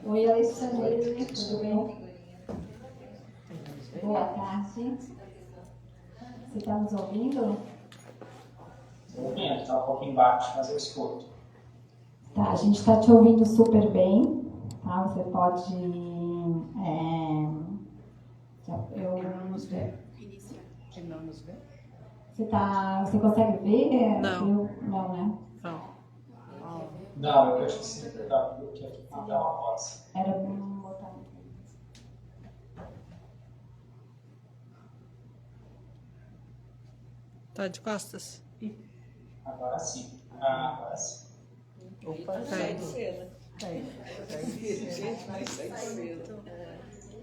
Oi, Alexandre, tudo bem? Boa tarde. Você está nos ouvindo? Estou ouvindo, está um pouquinho baixo, mas eu escuto. Tá, a gente está te ouvindo super bem, tá? Você pode... eu não nos vê. Ele não nos vê? Você consegue ver? Não. Não, né? Não, eu acho que sim, porque aqui não dá uma voz. Era bom botar. Tá de costas? Agora sim. Agora sim. Opa, caiu.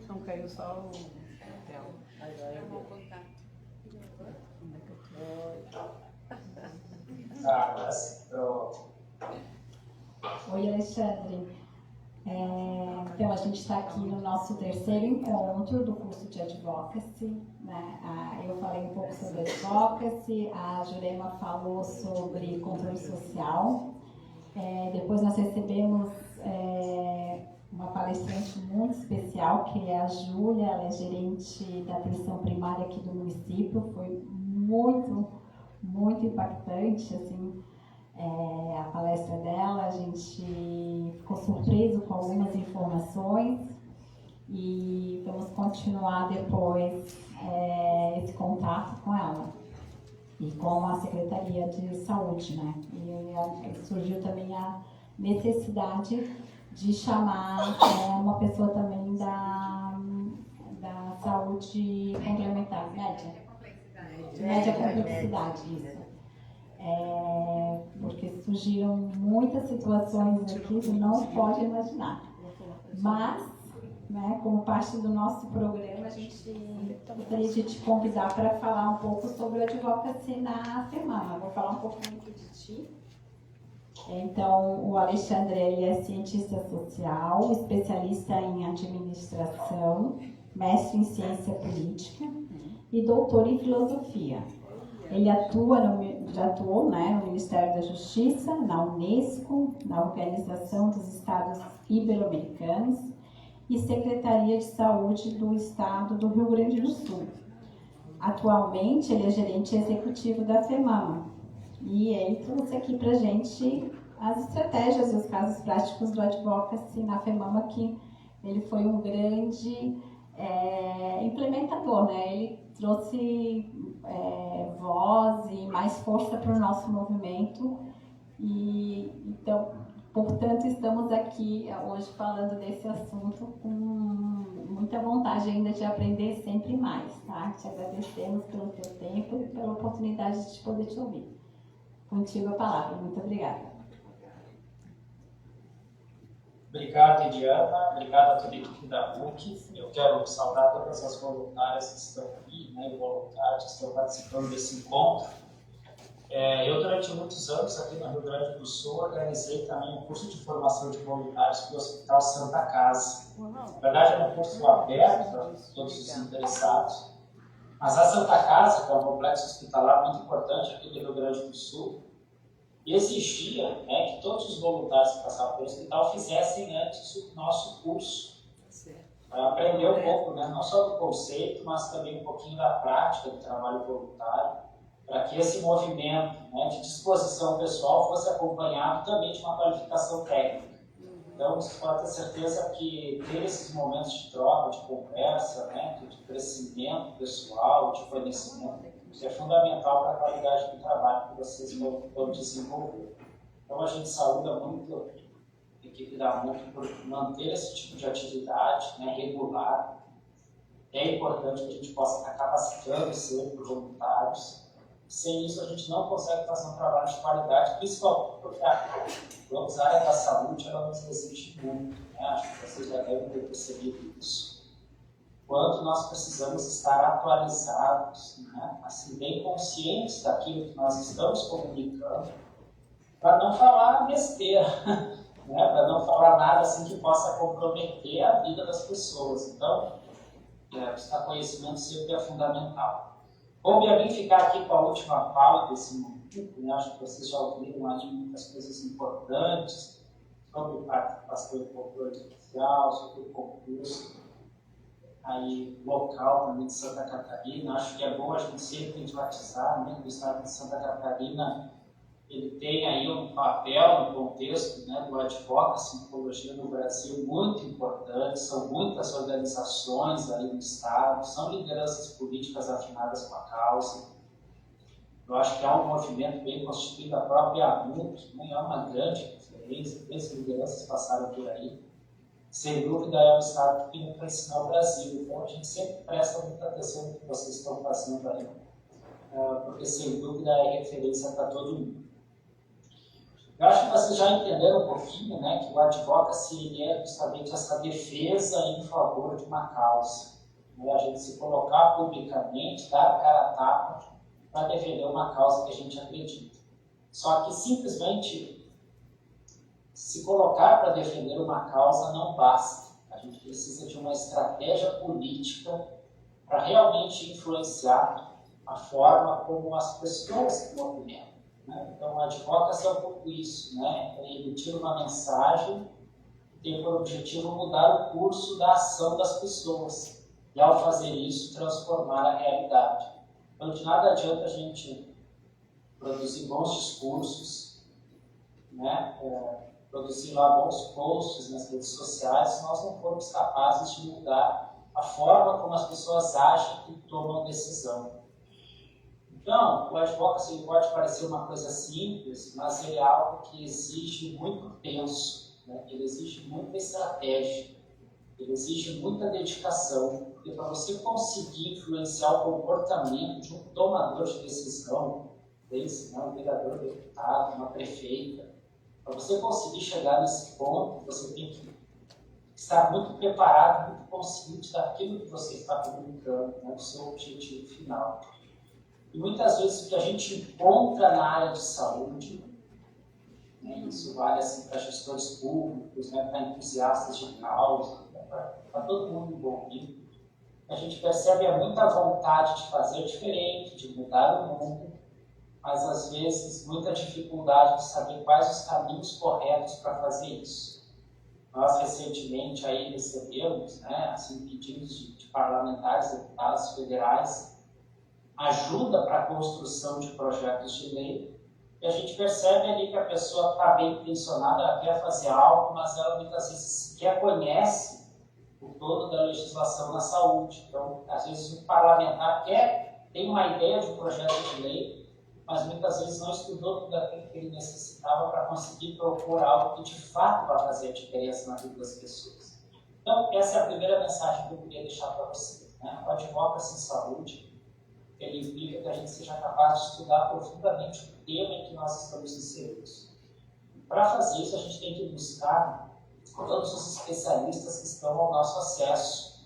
Não caiu só o tela. Agora sim. Oi, Alexandre. Então, a gente está aqui no nosso terceiro encontro do curso de Advocacy, né? Eu falei um pouco sobre Advocacy, a Jurema falou sobre controle social. Depois nós recebemos uma palestrante muito especial, que é a Júlia, ela é gerente da atenção primária aqui do município. Foi muito, muito impactante, assim, a palestra dela. A gente ficou surpreso com algumas informações e vamos continuar depois esse contato com ela e com a Secretaria de Saúde, né? E surgiu também a necessidade de chamar uma pessoa também da saúde complementar, média complexidade, isso. Porque surgiram muitas situações aqui que não pode imaginar. Mas, né, como parte do nosso programa, a gente gostaria de te convidar para falar um pouco sobre o Advocacy na FEMAMA. Vou falar um pouquinho aqui de ti. Então, o Alexandre, ele é cientista social, especialista em administração, mestre em ciência política e doutor em filosofia. Ele já atuou, né, no Ministério da Justiça, na Unesco, na Organização dos Estados Ibero-Americanos e Secretaria de Saúde do Estado do Rio Grande do Sul. Atualmente, ele é gerente executivo da FEMAMA e ele trouxe aqui para a gente as estratégias e os casos práticos do Advocacy na FEMAMA, que ele foi um grande implementador, né? Ele trouxe voz e mais força para o nosso movimento e, então, portanto, estamos aqui hoje falando desse assunto com muita vontade ainda de aprender sempre mais, tá? Te agradecemos pelo teu tempo e pela oportunidade de poder te ouvir. Contigo a palavra. Muito obrigada. Obrigado, Ediana. Obrigado a toda a equipe da PUC. Eu quero saudar todas as voluntárias que estão aqui, né, e voluntários que estão participando desse encontro. Eu, durante muitos anos, aqui no Rio Grande do Sul, organizei também um curso de formação de voluntários para o Hospital Santa Casa. Na verdade, era um curso aberto para todos os interessados. Mas a Santa Casa, que é um complexo hospitalar muito importante aqui do Rio Grande do Sul, exigia, né, que todos os voluntários que passavam pelo hospital fizessem antes o nosso curso, para aprender um pouco, né, não só do conceito, mas também um pouquinho da prática do trabalho voluntário, para que esse movimento, né, de disposição pessoal fosse acompanhado também de uma qualificação técnica. Então, você pode ter certeza que ter esses momentos de troca, de conversa, né, de crescimento pessoal, de conhecimento, isso é fundamental para a qualidade do trabalho que vocês vão desenvolver. Então, a gente saúda muito a equipe da MUC por manter esse tipo de atividade, né, regular. É importante que a gente possa estar capacitando sempre os voluntários. Sem isso, a gente não consegue fazer um trabalho de qualidade, principalmente porque a área da saúde ela nos exige muito. Né? Acho que vocês já devem ter percebido isso. Quanto nós precisamos estar atualizados, né? Assim, bem conscientes daquilo que nós estamos comunicando, para não falar besteira, né? Para não falar nada assim que possa comprometer a vida das pessoas. Então, buscar conhecimento sempre é fundamental. Coube a mim ficar aqui com a última fala desse momento, né? Acho que vocês já ouviram ali muitas coisas importantes, sobre participação em controle social, sobre o concurso aí, local também de Santa Catarina. Acho que é bom a gente sempre enfatizar, né, que o Estado de Santa Catarina ele tem aí um papel no contexto, né, do advocacy em oncologia no Brasil muito importante. São muitas organizações aí no Estado, são lideranças políticas afinadas com a causa. Eu acho que há um movimento bem constituído, a própria AMUC, né, é uma grande referência, três lideranças passaram por aí. Sem dúvida é um Estado que tem para ensinar o Brasil, então a gente sempre presta muita atenção no que vocês estão fazendo aí, porque sem dúvida é referência para todo mundo. Eu acho que vocês já entenderam um pouquinho, né, que o advocacy é justamente essa defesa em favor de uma causa. Né, a gente se colocar publicamente, dar a cara a tapa para defender uma causa que a gente acredita. Só que simplesmente se colocar para defender uma causa não basta. A gente precisa de uma estratégia política para realmente influenciar a forma como as pessoas se movimentam. Né? Então, a advocacy é um pouco isso, né? É emitir uma mensagem que tem por objetivo mudar o curso da ação das pessoas e, ao fazer isso, transformar a realidade. Então, de nada adianta a gente produzir bons discursos, né? Produzir lá bons posts nas redes sociais se nós não formos capazes de mudar a forma como as pessoas agem e tomam decisão. Então, o advocacy pode parecer uma coisa simples, mas ele é algo que exige muito penso, né? Ele exige muita estratégia, ele exige muita dedicação, porque para você conseguir influenciar o comportamento de um tomador de decisão, desse, um vereador, deputado, uma prefeita, para você conseguir chegar nesse ponto, você tem que estar muito preparado, muito consciente daquilo que você está comunicando, né, do seu objetivo final. E muitas vezes o que a gente encontra na área de saúde, né, isso vale assim, para gestores públicos, né, para entusiastas de causa, né, para todo mundo envolvido, a gente percebe muita vontade de fazer diferente, de mudar o mundo, mas às vezes muita dificuldade de saber quais os caminhos corretos para fazer isso. Nós recentemente aí recebemos, né, assim, pedidos de parlamentares, deputados federais, ajuda para a construção de projetos de lei, e a gente percebe ali que a pessoa está bem intencionada, ela quer fazer algo, mas ela muitas vezes sequer conhece o todo da legislação na saúde. Então, às vezes o parlamentar tem uma ideia de um projeto de lei, mas muitas vezes não estudou tudo aquilo que ele necessitava para conseguir propor algo que de fato vai fazer a diferença na vida das pessoas. Então, essa é a primeira mensagem que eu queria deixar para vocês. Né? O advocacy em saúde, ele implica que a gente seja capaz de estudar profundamente o tema em que nós estamos inseridos. Para fazer isso, a gente tem que buscar todos os especialistas que estão ao nosso acesso.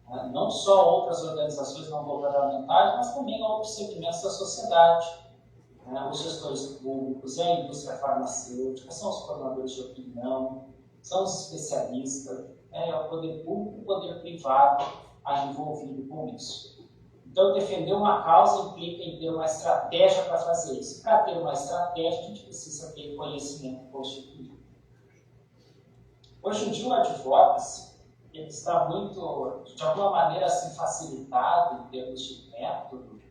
Né? Não só outras organizações não governamentais, mas também outros segmentos da sociedade. Os gestores públicos, a indústria farmacêutica, são os formadores de opinião, são os especialistas, é o poder público e o poder privado envolvido com isso. Então, defender uma causa implica em ter uma estratégia para fazer isso. Para ter uma estratégia, a gente precisa ter conhecimento constituído. Hoje em dia, o advocacy ele está muito, de alguma maneira, assim, facilitado em termos de método,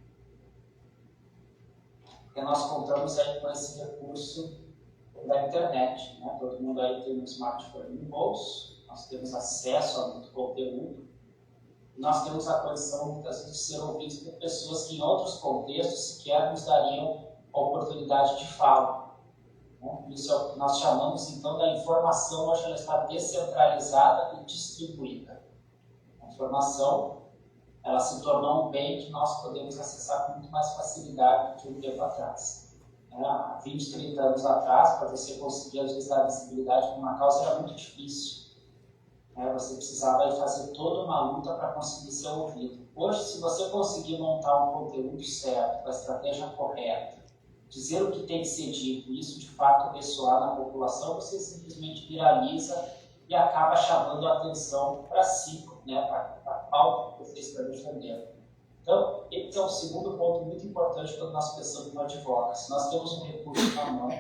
porque nós contamos aí com esse recurso da internet. Né? Todo mundo aí tem um smartphone no bolso, nós temos acesso a muito conteúdo, e nós temos a condição, muitas vezes, de ser ouvidos por pessoas que, em outros contextos, sequer nos dariam a oportunidade de fala. Né? Isso é o que nós chamamos, então, da informação. Hoje ela está descentralizada e distribuída. A informação ela se tornou um bem que nós podemos acessar com muito mais facilidade do que um tempo atrás. Há 20, 30 anos atrás, para você conseguir, às vezes, dar visibilidade para uma causa era muito difícil. Você precisava fazer toda uma luta para conseguir ser ouvido. Hoje, se você conseguir montar um conteúdo certo, com a estratégia correta, dizer o que tem que ser dito, e isso de fato ressoar na população, você simplesmente viraliza e acaba chamando a atenção para si, né, para a pauta que você está defendendo. Então, esse é um segundo ponto muito importante quando nós pensamos no advocacy. Nós temos um recurso na mão,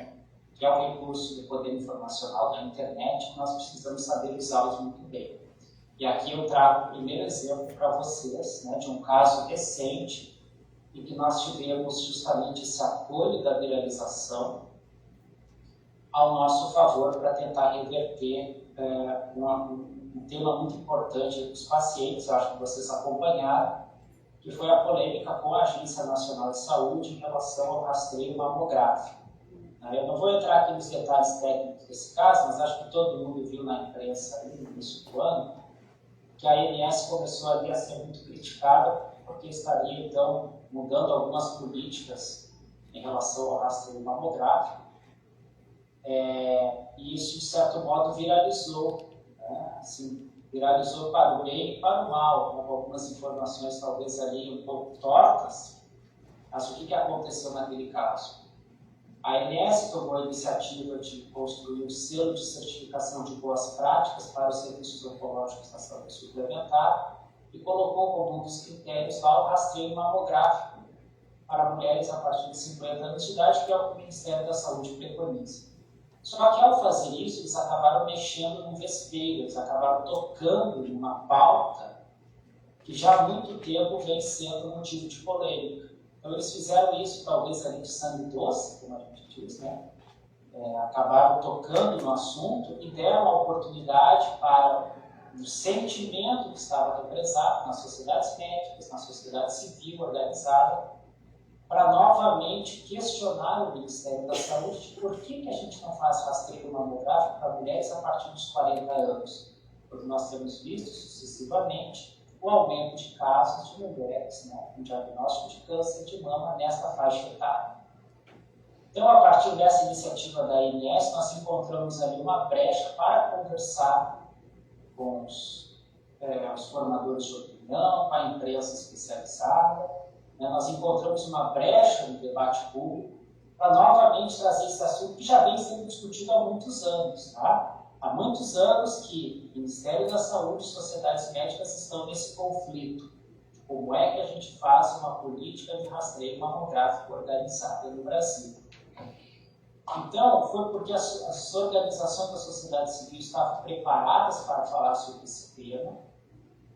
que é um recurso do poder informacional da internet, que nós precisamos saber usá-los muito bem. E aqui eu trago o primeiro exemplo para vocês, né, de um caso recente, em que nós tivemos justamente esse apoio da viralização ao nosso favor para tentar reverter um tema muito importante dos pacientes, eu acho que vocês acompanharam, que foi a polêmica com a Agência Nacional de Saúde em relação ao rastreio mamográfico. Eu não vou entrar aqui nos detalhes técnicos desse caso, mas acho que todo mundo viu na imprensa no início do ano que a ANS começou ali a ser muito criticada porque estaria, então, mudando algumas políticas em relação ao rastreio mamográfico. E isso, de certo modo, viralizou, né? Assim, viralizou para o bem e para o mal, com algumas informações talvez ali um pouco tortas. Mas o que aconteceu naquele caso? A ANS tomou a iniciativa de construir um selo de certificação de boas práticas para os serviços oncológicos da saúde suplementar e colocou como um dos critérios lá o rastreio mamográfico para mulheres a partir de 50 anos de idade, que é o que o Ministério da Saúde preconiza. Só que ao fazer isso, eles acabaram mexendo no vespeiro, eles acabaram tocando em uma pauta que já há muito tempo vem sendo motivo de polêmica. Então eles fizeram isso talvez ali de sangue doce, como a gente diz, né? Acabaram tocando no assunto e deram a oportunidade para o sentimento que estava represado nas sociedades médicas, na sociedade civil organizada, para novamente questionar o Ministério da Saúde de por que a gente não faz rastreio mamográfico para mulheres a partir dos 40 anos. Porque nós temos visto sucessivamente o aumento de casos de mulheres, né, com diagnóstico de câncer de mama nesta faixa etária. Então, a partir dessa iniciativa da ANS, nós encontramos ali uma brecha para conversar com os formadores de opinião, com a imprensa especializada. Nós encontramos uma brecha no debate público para novamente trazer esse assunto que já vem sendo discutido há muitos anos. Tá? Há muitos anos que o Ministério da Saúde e sociedades médicas estão nesse conflito. Como é que a gente faz uma política de rastreio mamográfico organizada no Brasil? Então, foi porque as organizações da sociedade civil estavam preparadas para falar sobre esse tema,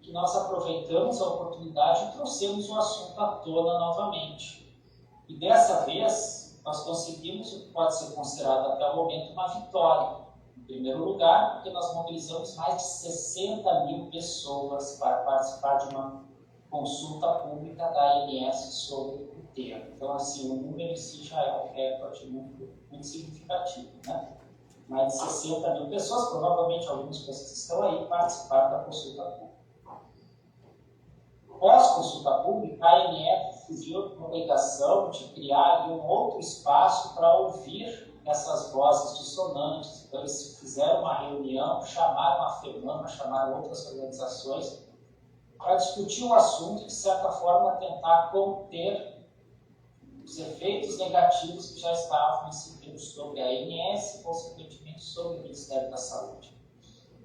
que nós aproveitamos a oportunidade e trouxemos o assunto à tona novamente. E dessa vez, nós conseguimos o que pode ser considerado até o momento uma vitória. Em primeiro lugar, porque nós mobilizamos mais de 60 mil pessoas para participar de uma consulta pública da ANS sobre o tema. Então, assim, o número em si já é um recorde muito significativo, né? Mais de 60 mil pessoas, provavelmente algumas pessoas que estão aí, participaram da consulta pública. Pós-consulta pública, a ANF viu a obrigação de criar um outro espaço para ouvir essas vozes dissonantes. Então, eles fizeram uma reunião, chamaram a FEMAMA, chamaram outras organizações para discutir o assunto e, de certa forma, tentar conter os efeitos negativos que já estavam incididos sobre a ANS e, consequentemente, sobre o Ministério da Saúde.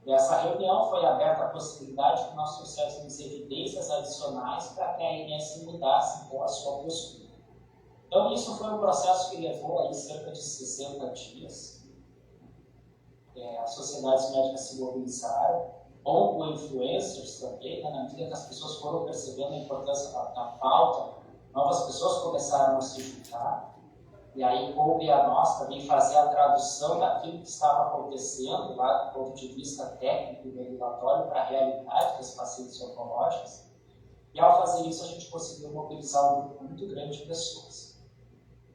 Nessa reunião foi aberta a possibilidade que nós trouxéssemos evidências adicionais para que a ANS mudasse então, a sua postura. Então, isso foi um processo que levou aí cerca de 60 dias. As sociedades médicas se mobilizaram, com influencers também, né, na medida que as pessoas foram percebendo a importância da pauta, novas pessoas começaram a se juntar. E aí coube a nós também fazer a tradução daquilo que estava acontecendo lá do ponto de vista técnico e regulatório para a realidade das pacientes oncológicas. E ao fazer isso a gente conseguiu mobilizar um grupo muito grande de pessoas.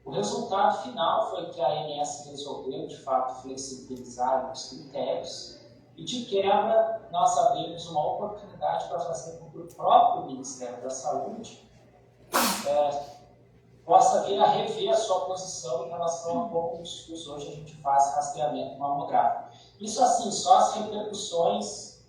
O resultado final foi que a ANS resolveu de fato flexibilizar os critérios e de quebra nós abrimos uma oportunidade para fazer com que o próprio Ministério da Saúde possa vir a rever a sua posição em relação a como hoje a gente faz rastreamento mamográfico. Isso, assim, só as repercussões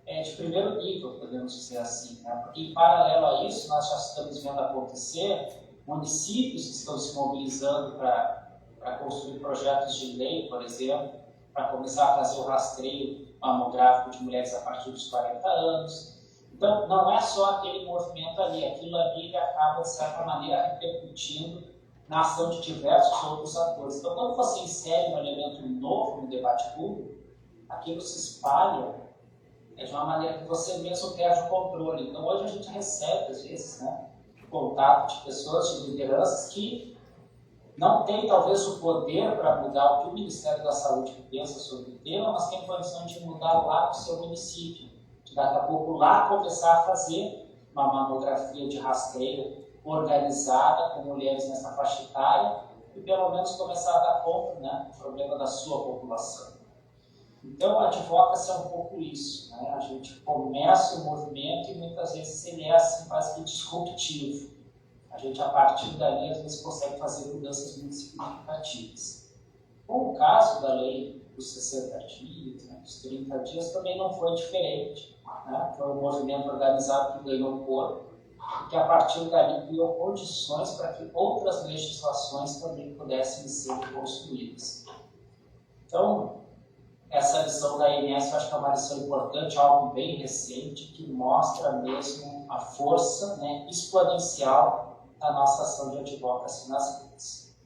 de primeiro nível, podemos dizer assim, né? Porque, em paralelo a isso, nós já estamos vendo acontecer municípios que estão se mobilizando para construir projetos de lei, por exemplo, para começar a fazer o rastreio mamográfico de mulheres a partir dos 40 anos. Então, não é só aquele movimento ali, aquilo ali acaba, de certa maneira, repercutindo na ação de diversos outros atores. Então, quando você insere um elemento novo no debate público, aquilo se espalha de uma maneira que você mesmo perde o controle. Então, hoje a gente recebe, às vezes, né, contato de pessoas, de lideranças que não têm, talvez, o poder para mudar o que o Ministério da Saúde pensa sobre o tema, mas tem condição de mudar lá no seu município. De daqui a pouco lá começar a fazer uma mamografia de rastreio organizada com mulheres nessa faixa etária e pelo menos começar a dar conta, né, do problema da sua população. Então, a advocacy é um pouco isso, né? A gente começa o movimento e muitas vezes ele é assim, quase que disruptivo. A gente, a partir dali, às vezes consegue fazer mudanças muito significativas. Com o caso da lei dos 60 dias, né, dos 30 dias, também não foi diferente, né? Foi um movimento organizado que ganhou corpo e que, a partir dali, criou condições para que outras legislações também pudessem ser construídas. Então, essa lição da ANS, eu acho que é uma lição importante, algo bem recente, que mostra mesmo a força, né, exponencial da nossa ação de advocacy nas redes.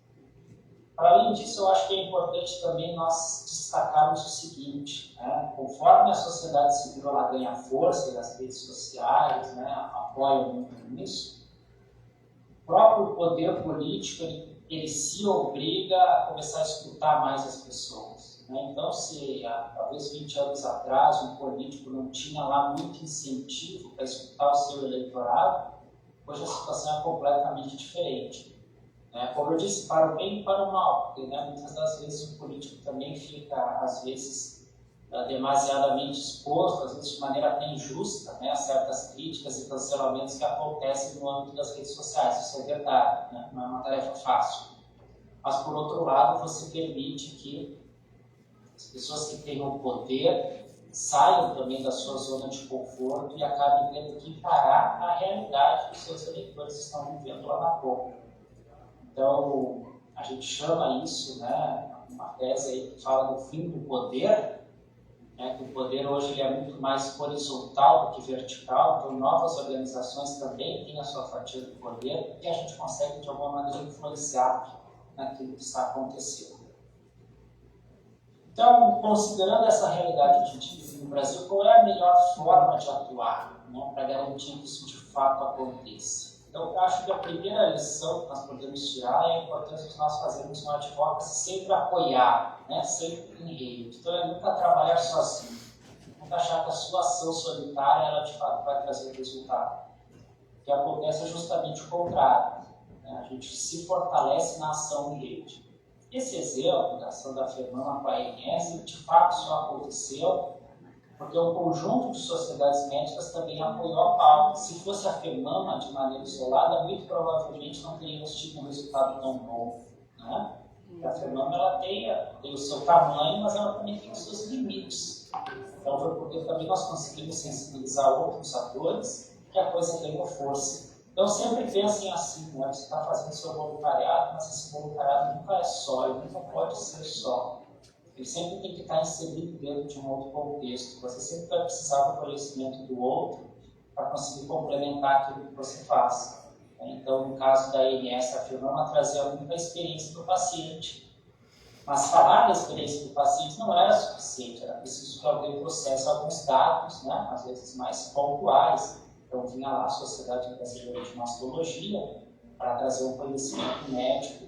Para além disso, eu acho que é importante também nós destacarmos o seguinte, né, conforme a sociedade civil ela ganha força e as redes sociais, né, apoiam muito nisso, o próprio poder político ele se obriga a começar a escutar mais as pessoas. Então, se talvez 20 anos atrás um político não tinha lá muito incentivo para escutar o seu eleitorado, hoje a situação é completamente diferente. Como eu disse, para o bem e para o mal, porque muitas das vezes o político também fica, às vezes, demasiadamente exposto, às vezes de maneira até injusta, a certas críticas e cancelamentos que acontecem no âmbito das redes sociais. Isso é verdade, não é uma tarefa fácil. Mas, por outro lado, você permite que as pessoas que têm o poder saiam também da sua zona de conforto e acabem tendo que encarar a realidade que os seus eleitores estão vivendo lá na ponta. Então, a gente chama isso, uma tese aí que fala do fim do poder, que o poder hoje ele é muito mais horizontal do que vertical, então novas organizações também têm a sua fatia do poder e a gente consegue, de alguma maneira, influenciar naquilo que está acontecendo. Então, considerando essa realidade que a gente vive no Brasil, qual é a melhor forma de atuar, para garantir que isso de fato aconteça? Então, eu acho que a primeira lição que nós podemos tirar é a importância de nós fazermos uma advocacy sempre apoiar, sempre em rede. Então, é nunca trabalhar sozinho, nunca achar que a sua ação solitária ela de fato vai trazer resultado. O que acontece é justamente o contrário. A gente se fortalece na ação em rede. Esse exemplo da ação da FEMAMA com a ANS, de fato, só aconteceu porque um conjunto de sociedades médicas também apoiou a pauta. Se fosse a FEMAMA de maneira isolada, muito provavelmente não teríamos tido um resultado tão bom. A FEMAMA ela tem o seu tamanho, mas ela também tem os seus limites. Então, foi porque também nós conseguimos sensibilizar outros atores que a coisa ganhou força. Então, sempre pensem assim, você está fazendo seu voluntariado, mas esse voluntariado nunca é só, ele nunca pode ser só. Ele sempre tem que estar inserido dentro de um outro contexto. Você sempre vai precisar do conhecimento do outro para conseguir complementar aquilo que você faz. Então, no caso da ANS, a FEMAMA trazia muito a experiência do paciente. Mas falar da experiência do paciente não era suficiente, era preciso que alguém trouxesse alguns dados, às vezes mais pontuais. Então, vinha lá a Sociedade Brasileira de Mastologia para trazer um conhecimento médico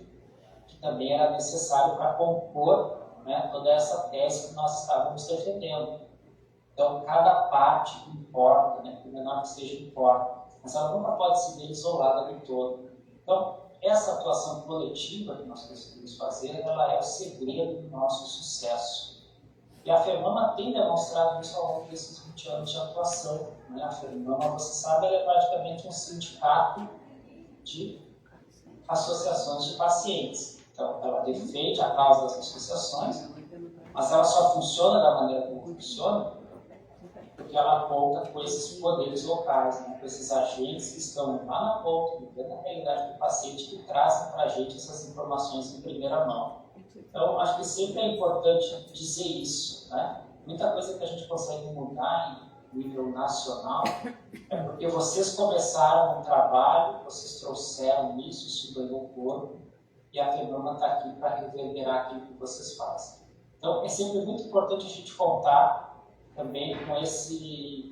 que também era necessário para compor toda essa tese que nós estávamos defendendo. Então, cada parte importa, por menor que seja, importa, mas ela nunca pode se ver isolada do todo. Então, essa atuação coletiva que nós conseguimos fazer, ela é o segredo do nosso sucesso. E a FEMAMA tem demonstrado isso ao longo desses 20 anos de atuação. A FEMAMA, você sabe, ela é praticamente um sindicato de associações de pacientes. Então, ela defende a causa das associações, mas ela só funciona da maneira como funciona porque ela conta com esses poderes locais, com esses agentes que estão lá na ponta, dentro da realidade do paciente, que trazem para a gente essas informações em primeira mão. Então, acho que sempre é importante dizer isso. Muita coisa que a gente consegue mudar em nível nacional é porque vocês começaram um trabalho, vocês trouxeram isso ganhou corpo, e a FEBAMA está aqui para reverberar aquilo que vocês fazem. Então, é sempre muito importante a gente contar também com esse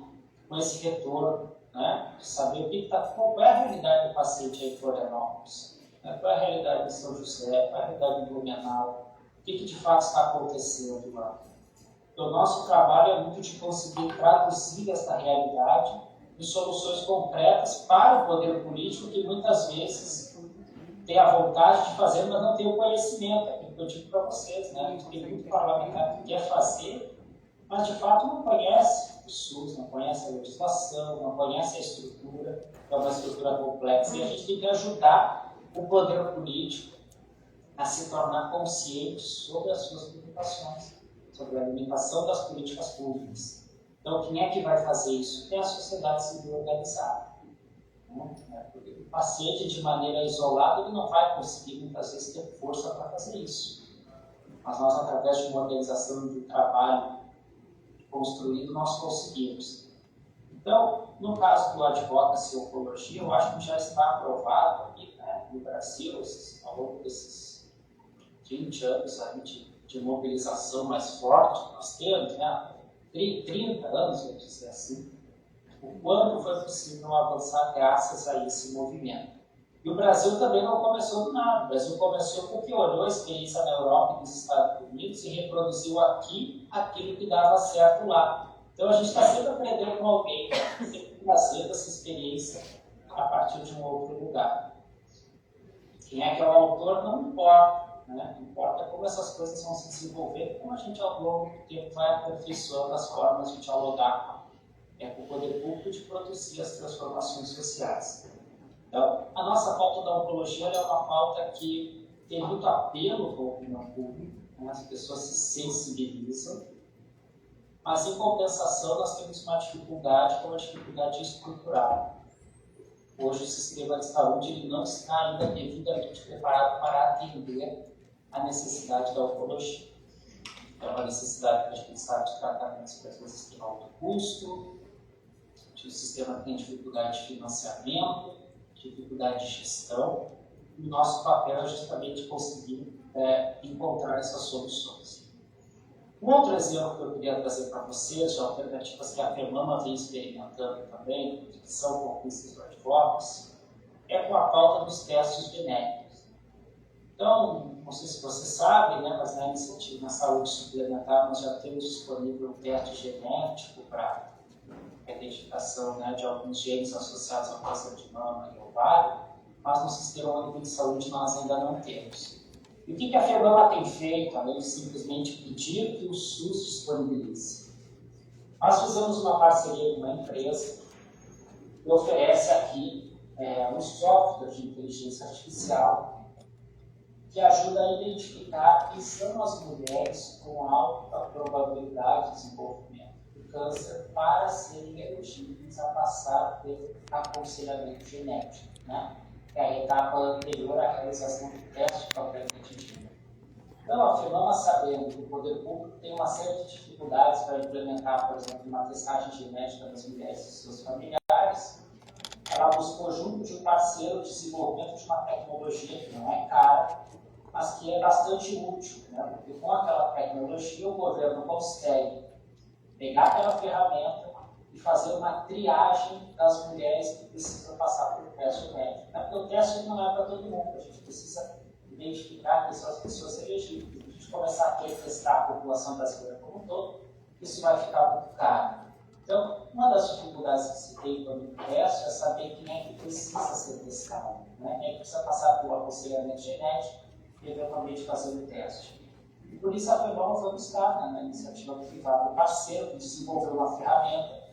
retorno, né? De saber qual é a realidade do paciente aí em Florianópolis, né? Qual é a realidade de São José, qual é a realidade de Blumenau, o que de fato está acontecendo lá. Então, o nosso trabalho é muito de conseguir traduzir essa realidade em soluções concretas para o poder político, que muitas vezes tem a vontade de fazer, mas não tem o conhecimento. É aquilo que eu digo para vocês, né? Tem muito parlamentar que quer fazer, mas de fato não conhece o SUS, não conhece a legislação, não conhece a estrutura, é uma estrutura complexa, e a gente tem que ajudar o poder político a se tornar consciente sobre as suas preocupações, sobre a limitação das políticas públicas. Então, quem é que vai fazer isso? É a sociedade civil organizada. Porque o paciente, de maneira isolada, ele não vai conseguir, muitas vezes, ter força para fazer isso. Mas nós, através de uma organização de um trabalho construído, nós conseguimos. Então, no caso do Advocacy Oncologia, eu acho que já está aprovado aqui, né, no Brasil, ao longo desses 20 anos aí de mobilização mais forte que nós temos, né, 30 anos, vamos dizer assim, o quanto foi possível avançar graças a esse movimento. E o Brasil também não começou do nada. O Brasil começou porque olhou a experiência na Europa e nos Estados Unidos e reproduziu aqui aquilo que dava certo lá. Então a gente está sempre aprendendo com alguém, sempre trazendo essa experiência a partir de um outro lugar. Quem é que é o autor não importa, né? O que importa é como essas coisas vão se desenvolver, como a gente ao longo do tempo vai aperfeiçoando as formas de dialogar com o poder público de produzir as transformações sociais. Então, a nossa pauta da oncologia é uma pauta que tem muito apelo com a opinião pública, né? As pessoas se sensibilizam, mas em compensação nós temos uma dificuldade, que é uma dificuldade estrutural. Hoje o sistema de saúde ele não está ainda devidamente preparado para atender a necessidade da oncologia. É uma necessidade que a gente sabe de tratamentos que às vezes têm alto custo, que o sistema tem dificuldade de financiamento, dificuldade de gestão, e o nosso papel é justamente conseguir encontrar essas soluções. Um outro exemplo que eu queria trazer para vocês, de alternativas que a FEMAMA vem experimentando também, que são conquistas do Advocacy, é com a pauta dos testes genéticos. Então, não sei se vocês sabem, né, mas na iniciativa na saúde suplementar nós já temos disponível um teste genético para a identificação, né, de alguns genes associados ao câncer de mama e ovário, mas no Sistema Único de Saúde nós ainda não temos. E o que a FEBAMA tem feito, além de simplesmente pedir que o SUS disponibilize? Nós fizemos uma parceria com uma empresa que oferece aqui um software de inteligência artificial que ajuda a identificar quem são as mulheres com alta probabilidade de desenvolvimento câncer para serem elegidos a passar pelo aconselhamento genético, né? Que é a etapa anterior à realização do teste propriamente dito. Então, a FEMAMA, sabendo que o poder público tem uma série de dificuldades para implementar, por exemplo, uma testagem genética das mulheres e seus familiares, ela buscou, junto de um parceiro, o desenvolvimento de uma tecnologia que não é cara, mas que é bastante útil, né? Porque com aquela tecnologia o governo consegue pegar aquela ferramenta e fazer uma triagem das mulheres que precisam passar pelo teste médico. Porque o teste não é para todo mundo, a gente precisa identificar quem são as pessoas elegíveis. Se a gente começar a querer testar a população brasileira como um todo, isso vai ficar muito caro. Então, uma das dificuldades que se tem quando teste é saber quem é que precisa ser testado, né? Quem é que precisa passar pelo aconselhamento genético e eventualmente fazer o teste. E por isso a FEBAMA foi buscar, né, na iniciativa privada, um parceiro que desenvolveu uma ferramenta.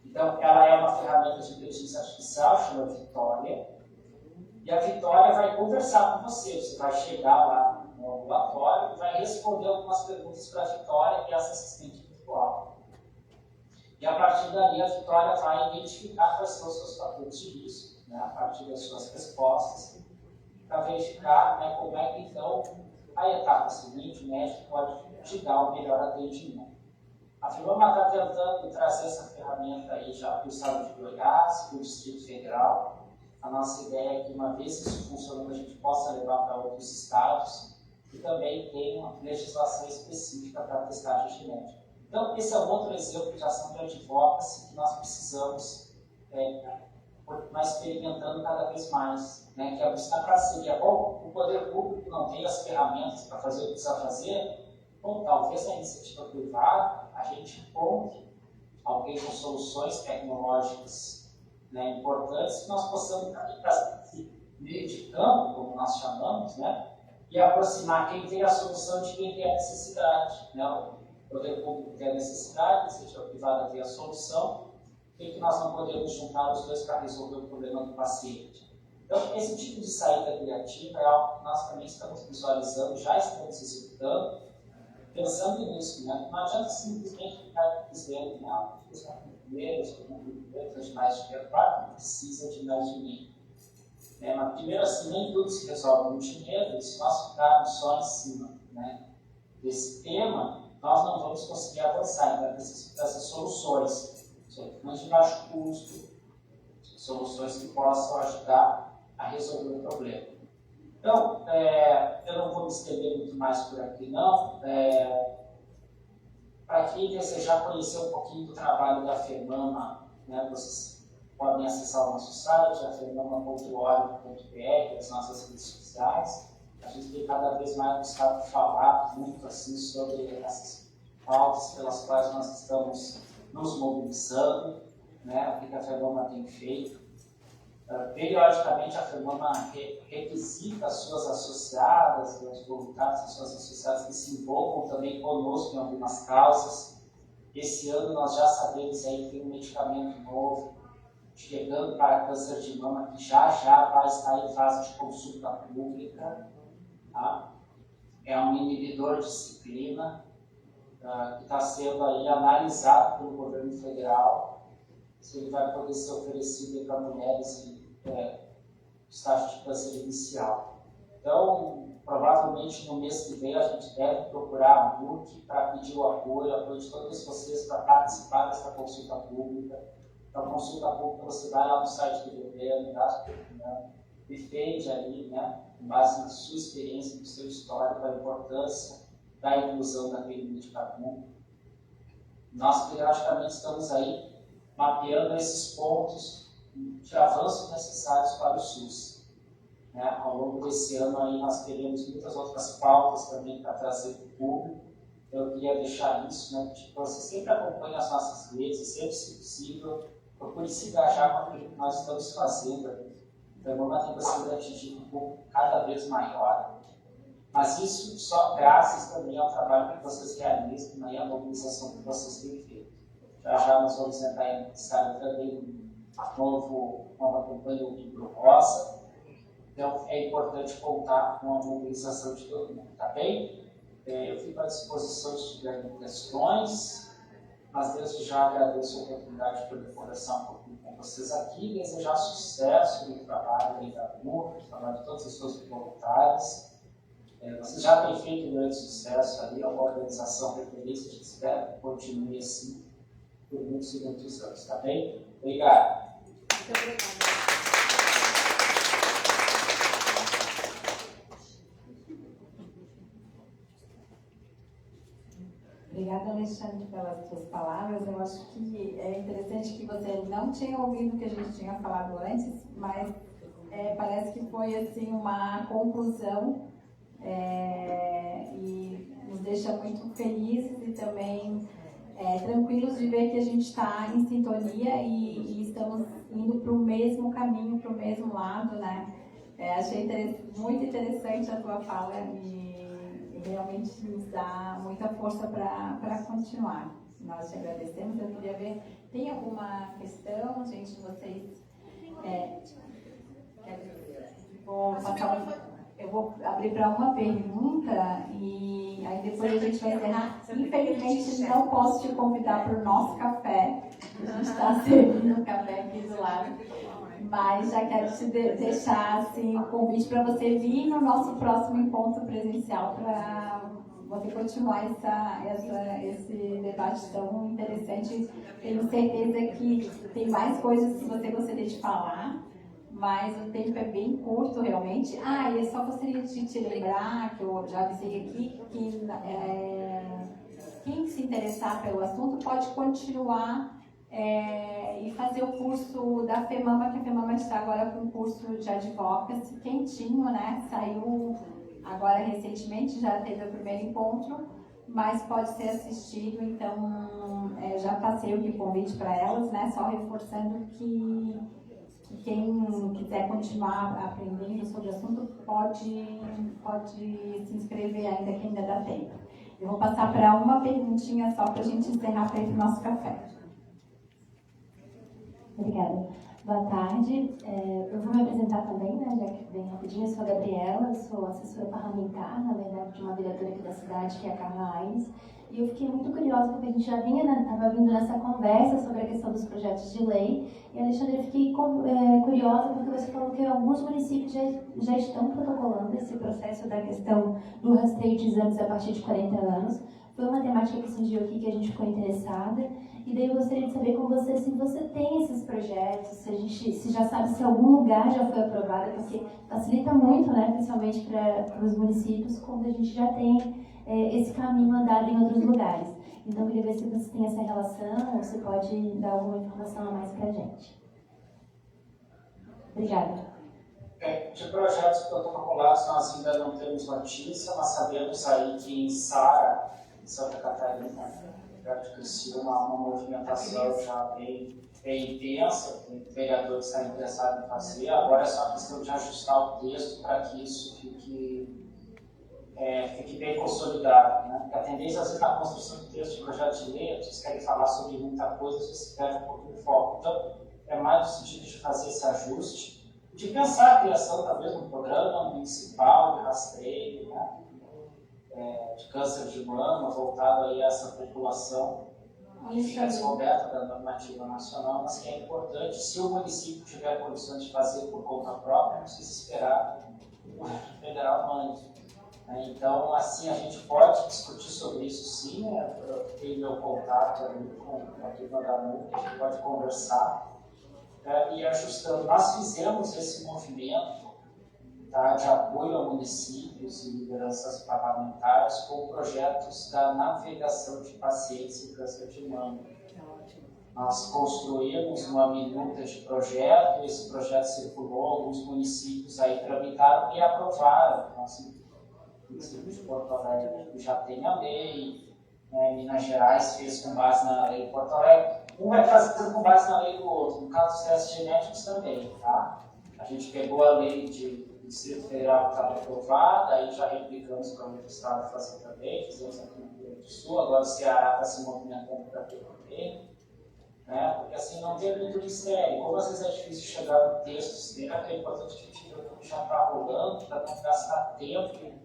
Então, ela é uma ferramenta de inteligência artificial, chama Vitória, e a Vitória vai conversar com você. Você vai chegar lá no ambulatório e vai responder algumas perguntas para a Vitória, que é essa assistente virtual. E a partir dali, a Vitória vai identificar quais são os seus fatores de risco, né, a partir das suas respostas, para verificar, né, como é que, então, a etapa seguinte, o médico pode te dar o melhor atendimento. A FEBAMA está tentando trazer essa ferramenta aí já para o estado de Goiás, para o Distrito Federal. A nossa ideia é que, uma vez isso funcionando, a gente possa levar para outros estados e também tem uma legislação específica para a testagem genética. Então, esse é um outro exemplo de ação de advocacy que nós precisamos continuar experimentando cada vez mais, né? Que é buscar parceria. Bom, o poder público não tem as ferramentas para fazer o que precisa fazer, bom, talvez na iniciativa privada a gente encontre alguém com soluções tecnológicas, né, importantes que nós possamos ir para esse meio de campo, como nós chamamos, né, e aproximar quem tem a solução de quem tem a necessidade. Né? O poder público tem a necessidade, a iniciativa privada tem a solução, e que nós não podemos juntar os dois para resolver o problema do paciente. Então, esse tipo de saída criativa é algo que nós também estamos visualizando, já estamos executando, pensando nisso. Né? Não adianta simplesmente ficar dizendo, não, os primeiros, de mais dinheiro, claro que precisa de mais dinheiro. Mas primeiro, assim, nem tudo se resolve no dinheiro, e se nós ficarmos só em cima, né, desse tema, nós não vamos conseguir avançar. Então, precisamos dessas soluções de baixo custo, soluções que possam ajudar a resolver o problema. Então, eu não vou me estender muito mais por aqui, não. Para quem desejar conhecer um pouquinho do trabalho da FEMAMA, né, vocês podem acessar o nosso site, afemama.org.br, as nossas redes sociais. A gente tem cada vez mais buscado falar muito assim, sobre essas pautas pelas quais nós estamos nos mobilizando, né, o que a FEMAMA tem feito. Periodicamente, a FEMAMA requisita as suas associadas, os voluntários, as suas associadas que se envolvam também conosco em algumas causas. Esse ano nós já sabemos aí que tem um medicamento novo chegando para câncer de mama, que já vai estar em fase de consulta pública. Tá? É um inibidor de ciclina, que está sendo aí analisado pelo governo federal, se ele vai poder ser oferecido para mulheres em estágio de câncer inicial. Então, provavelmente no mês que vem a gente deve procurar a MUC para pedir o apoio de todos vocês para participar dessa consulta pública. Então, consulta pública, você vai lá no site do governo, defende ali, né, com base na sua experiência, no seu histórico, a importância da inclusão daquele medicamento. Nós, periodicamente, estamos aí mapeando esses pontos de avanço necessários para o SUS. Né? Ao longo desse ano, aí, nós teremos muitas outras pautas também para trazer para o público. Eu queria deixar isso, né, que você sempre acompanhe as nossas redes, sempre, se possível, procure se engajar com aquilo que nós estamos fazendo aqui. Então, vamos ter você de atingir um público cada vez maior. Mas isso só graças também ao trabalho que vocês realizam e à mobilização que vocês têm feito. Já nós vamos entrar também nova campanha do Outubro Rosa. Então, é importante contar com a mobilização de todo mundo, tá bem? Eu fico à disposição se tiverem questões, mas desde já agradeço a oportunidade de poder conversar um pouquinho com vocês aqui e desejar sucesso no trabalho aí da MUC, no trabalho de todos os seus voluntários. Vocês já têm feito um grande sucesso ali, é uma organização referência, a gente espera que continue assim por muitos e muitos anos, tá bem? Obrigado. Muito obrigada. Obrigada, Alexandre, pelas suas palavras. Eu acho que é interessante que você não tinha ouvido o que a gente tinha falado antes, mas parece que foi assim, uma conclusão e nos deixa muito felizes e também tranquilos de ver que a gente está em sintonia e estamos indo para o mesmo caminho, para o mesmo lado, né? Achei muito interessante a tua fala e realmente nos dá muita força para continuar. Nós te agradecemos. Eu queria ver, tem alguma questão, gente, vocês? Eu vou abrir para uma pergunta e aí depois a gente vai encerrar. Infelizmente, não posso te convidar para o nosso café. A gente está servindo um café aqui do lado. Mas já quero te deixar assim, o convite para você vir no nosso próximo encontro presencial para você continuar esse debate tão interessante. Tenho certeza que tem mais coisas que você gostaria de falar, mas o tempo é bem curto realmente. Ah, e eu só gostaria de te lembrar, que eu já avisei aqui, que quem se interessar pelo assunto pode continuar e fazer o curso da FEMAMA, que a FEMAMA está agora com um curso de advocacy quentinho, né? Saiu agora recentemente, já teve o primeiro encontro, mas pode ser assistido, então já passei o convite para elas, né? Só reforçando que quem quiser continuar aprendendo sobre o assunto pode se inscrever ainda, que ainda dá tempo. Eu vou passar para uma perguntinha só para a gente encerrar para ir para o nosso café. Obrigada. Boa tarde. Eu vou me apresentar também, né, já que bem rapidinho. Eu sou a Gabriela, eu sou assessora parlamentar, na verdade, de uma vereadora aqui da cidade, que é a Carla Aires. E eu fiquei muito curiosa, porque a gente já estava vindo nessa conversa sobre a questão dos projetos de lei. E, Alexandre, eu fiquei curiosa porque você falou que alguns municípios já estão protocolando esse processo da questão do rastreio de exames a partir de 40 anos. Foi uma temática que surgiu aqui que a gente ficou interessada. E daí eu gostaria de saber com você se você tem esses projetos, se já sabe se algum lugar já foi aprovado, porque facilita muito, né, principalmente para os municípios, quando a gente já tem esse caminho andado em outros lugares. Então, eu queria ver se você tem essa relação ou se pode dar alguma informação a mais para a gente. Obrigada. De projetos protocolados nós ainda não temos notícia, mas sabemos aí que em Sara, em Santa Catarina, perto de Criciúma, há uma movimentação já bem intensa, tem vereador que está interessado em fazer. Agora é só questão de ajustar o texto para que isso fique bem consolidado. Né? Porque a tendência, às vezes, na construção de texto de projeto de lei, vocês querem falar sobre muita coisa, às vezes se perde um pouquinho de foco. Então, é mais no sentido de fazer esse ajuste, de pensar a criação, talvez, de um programa municipal de rastreio, né? De câncer de mama, voltado aí a essa população que é descoberta da normativa nacional, mas que é importante, se o município tiver condições de fazer por conta própria, não precisa esperar o governo federal mande. Então, assim, a gente pode discutir sobre isso sim, eu tenho meu contato ali com a turma da NUC, a gente pode conversar e ajustando. Nós fizemos esse movimento de apoio a municípios e lideranças parlamentares com projetos da navegação de pacientes em câncer de mama. Nós construímos uma minuta de projeto, esse projeto circulou, alguns municípios aí tramitaram e aprovaram. Então, assim, o município de Porto Alegre já tem a lei, Minas Gerais fez com base na lei de Porto Alegre, um vai fazer com base na lei do outro, no caso dos testes genéticos também, tá? A gente pegou a lei do Distrito Federal que estava aprovada, aí já replicamos para outro estado fazer também, fizemos aqui no Rio Grande do Sul, agora o Ceará está se movimentando para ter também, né? Porque assim não tem muito mistério, como às vezes é difícil chegar no texto, é importante que a gente já está rolando, para não gastar tempo,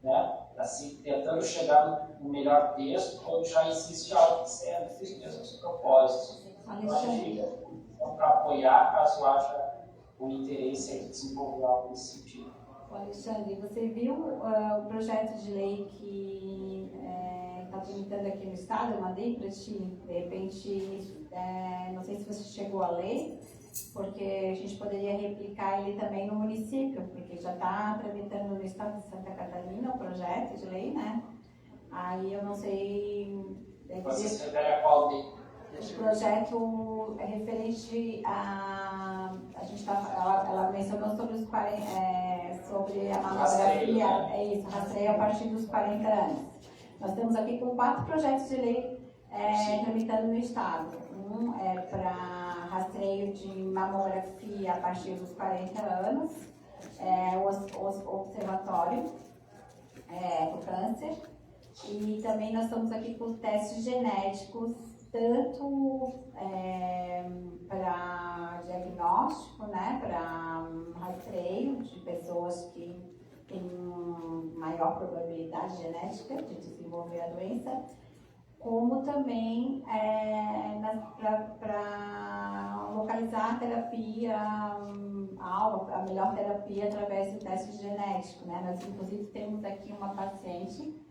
né? Assim, tentando chegar no melhor texto, quando já existe algo que serve para os mesmos propósitos. Então, para apoiar, caso haja o interesse de desenvolver algo nesse sentido. Alexandre, você viu o projeto de lei que está tramitando aqui no Estado? Eu mandei para ti, de repente, não sei se você chegou a ler, porque a gente poderia replicar ele também no município, porque já está tramitando no Estado de Santa Catarina o projeto de lei, né? Aí eu não sei... Você se refere a qual lei? O projeto é referente a gente ela mencionou sobre sobre a mamografia, rastreio a partir dos 40 anos. Nós temos aqui com 4 projetos de lei tramitando no Estado. Um é para rastreio de mamografia a partir dos 40 anos, o observatório do câncer, e também nós estamos aqui com testes genéticos, tanto para diagnóstico, né, para rastreio de pessoas que têm maior probabilidade genética de desenvolver a doença, como também para localizar a terapia, a melhor terapia através do teste genético, né? Nós, inclusive, temos aqui uma paciente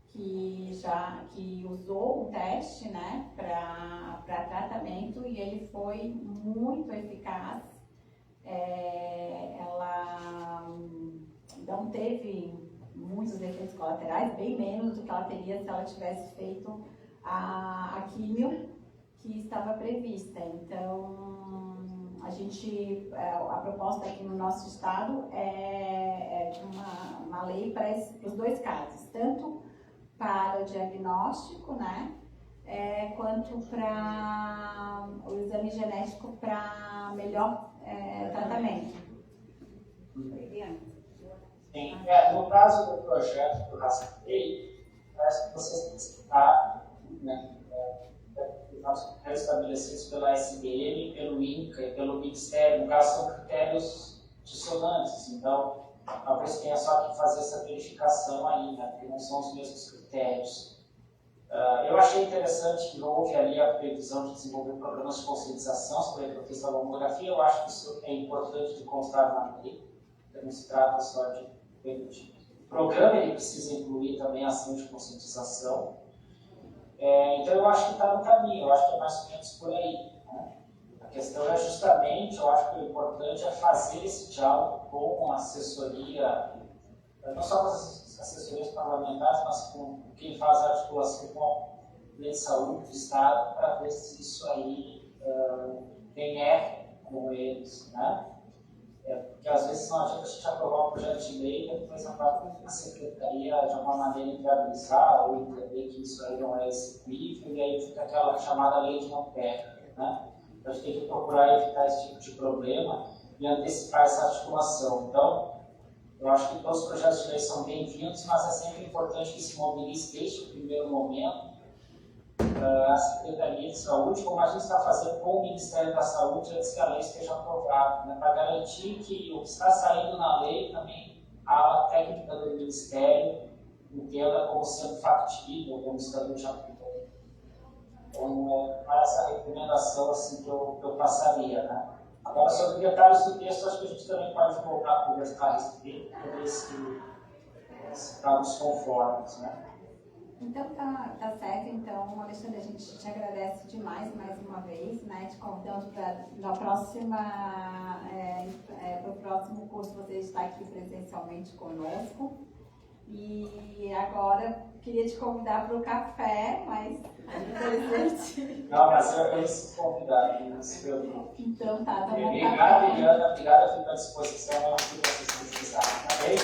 que usou o teste, né, para tratamento, e ele foi muito eficaz ela não teve muitos efeitos colaterais, bem menos do que ela teria se ela tivesse feito a químio que estava prevista. Então, a proposta aqui no nosso estado é de uma lei para os dois casos, tanto para o diagnóstico, né, quanto para o exame genético para melhor tratamento. Sim, no caso do projeto do Rastreio, parece que vocês têm que citar, né, os critérios estabelecidos pela SBM, pelo INCA e pelo Ministério, no caso são critérios dissonantes, então talvez tenha só que fazer essa verificação aí, né, porque não são os mesmos critérios. Eu achei interessante que houve ali a previsão de desenvolver programas de conscientização sobre a hipertrofia da mamografia. Eu acho que isso é importante de constar na lei, não se trata só de permitir. O programa ele precisa incluir também a ação de conscientização. Então eu acho que está no caminho, eu acho que é mais ou menos por aí, né? A questão é justamente, eu acho que o importante é fazer esse diálogo com a assessoria, não só com as assessorias parlamentares, mas com quem faz a articulação com a lei de saúde do Estado, para ver se isso aí tem eco com eles, né? Porque às vezes não adianta a gente aprovar um projeto de lei e depois a secretaria de alguma maneira inviabilizar ou entender que isso aí não é execuível, e aí fica aquela chamada lei de não terra, né? Então a gente tem que procurar evitar esse tipo de problema e antecipar essa articulação. Então, eu acho que todos os projetos de lei são bem-vindos, mas é sempre importante que se mobilize desde o primeiro momento a Secretaria de Saúde, como a gente está fazendo com o Ministério da Saúde antes que a lei esteja aprovada, né, para garantir que o que está saindo na lei também a técnica do Ministério entenda como sendo factível, como estando de acordo. Então, é essa recomendação assim, que eu passaria. Né? Agora, sobre detalhes do texto, acho que a gente também pode voltar a conversar a respeito, para ver se estamos conformes. Né? Então tá certo, então Alexandre, a gente te agradece demais mais uma vez, né? Te convidamos para o próximo curso você estar aqui presencialmente conosco. E agora queria te convidar para o café, mas infelizmente. Não, mas eu sou convidado, não se preocupe. Então tá bom. Obrigado, Eliana, obrigado, eu fico à disposição, eu fico à disposição. Tá bem?